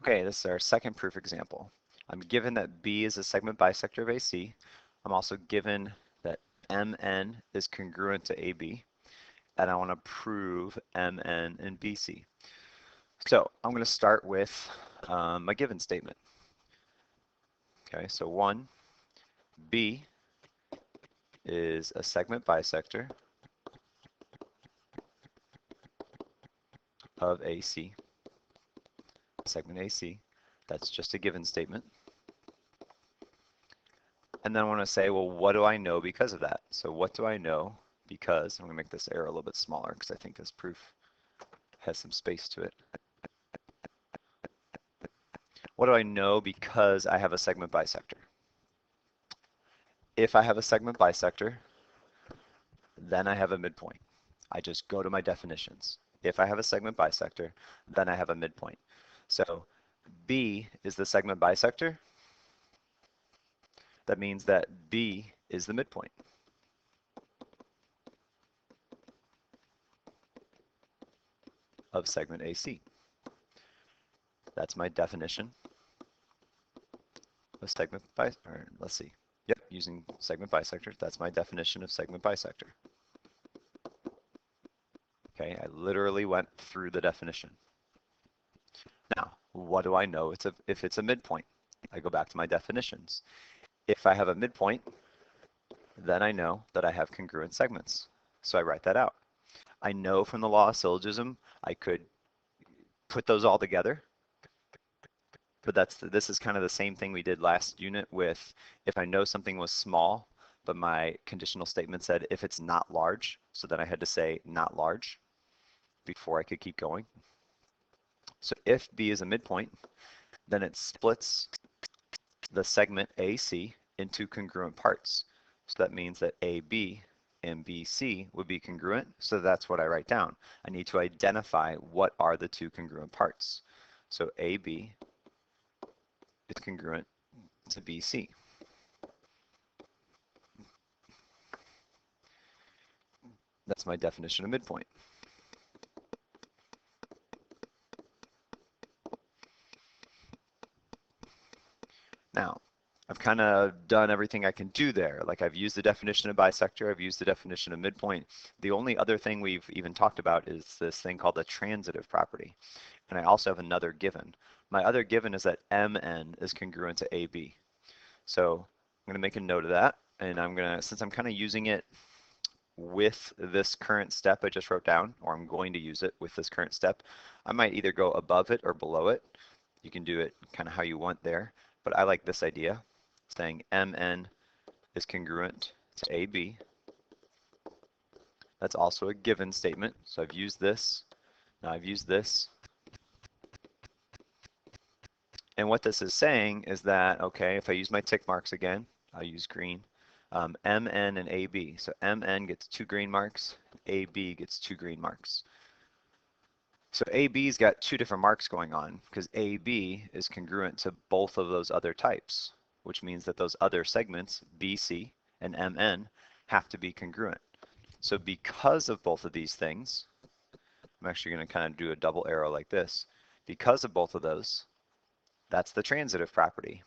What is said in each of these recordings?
Okay, this is our second proof example. I'm given that B is a segment bisector of AC. I'm also given that MN is congruent to AB, and I want to prove MN and BC. So I'm going to start with my given statement. Okay, so 1, B is a segment bisector of AC, segment AC. That's just a given statement. And then I want to say, well, what do I know because of that? So what do I know because, I'm going to make this arrow a little bit smaller because I think this proof has some space to it. What do I know because I have a segment bisector? If I have a segment bisector, then I have a midpoint. I just go to my definitions. If I have a segment bisector, then I have a midpoint. So B is the segment bisector. That means that B is the midpoint. Of segment AC. That's my definition of segment bisector. Let's see. Yep, using segment bisector. That's my definition of segment bisector. Okay, I literally went through the definition. Now, what do I know if it's a midpoint? I go back to my definitions. If I have a midpoint, then I know that I have congruent segments. So I write that out. I know from the law of syllogism, I could put those all together, but this is kind of the same thing we did last unit with if I know something was small, but my conditional statement said if it's not large, so then I had to say not large before I could keep going. So if B is a midpoint, then it splits the segment AC into congruent parts. So that means that AB and BC would be congruent, so that's what I write down. I need to identify what are the two congruent parts. So AB is congruent to BC. That's my definition of midpoint. Now, I've kind of done everything I can do there. Like I've used the definition of bisector, I've used the definition of midpoint. The only other thing we've even talked about is this thing called the transitive property. And I also have another given. My other given is that MN is congruent to AB. So I'm going to make a note of that. And I'm going to, since I'm kind of using it with this current step I just wrote down, or I'm going to use it with this current step, I might either go above it or below it. You can do it kind of how you want there. But I like this idea, saying MN is congruent to AB. That's also a given statement. So I've used this. Now I've used this. And what this is saying is that, okay, if I use my tick marks again, I'll use green, MN and AB. So MN gets 2 green marks, AB gets 2 green marks. So AB's got 2 different marks going on because AB is congruent to both of those other types, which means that those other segments, BC and MN, have to be congruent. So because of both of these things, I'm actually going to kind of do a double arrow like this. Because of both of those, that's the transitive property.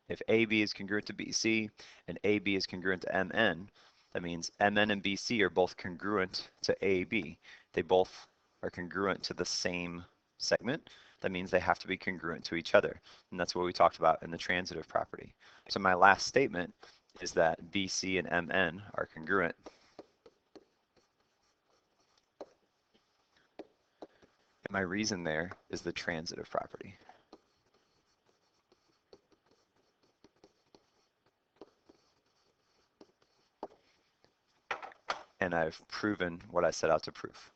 If AB is congruent to BC and AB is congruent to MN, that means MN and BC are both congruent to AB. They both are congruent to the same segment. That means they have to be congruent to each other. And that's what we talked about in the transitive property. So my last statement is that BC and MN are congruent. And my reason there is the transitive property. And I've proven what I set out to prove.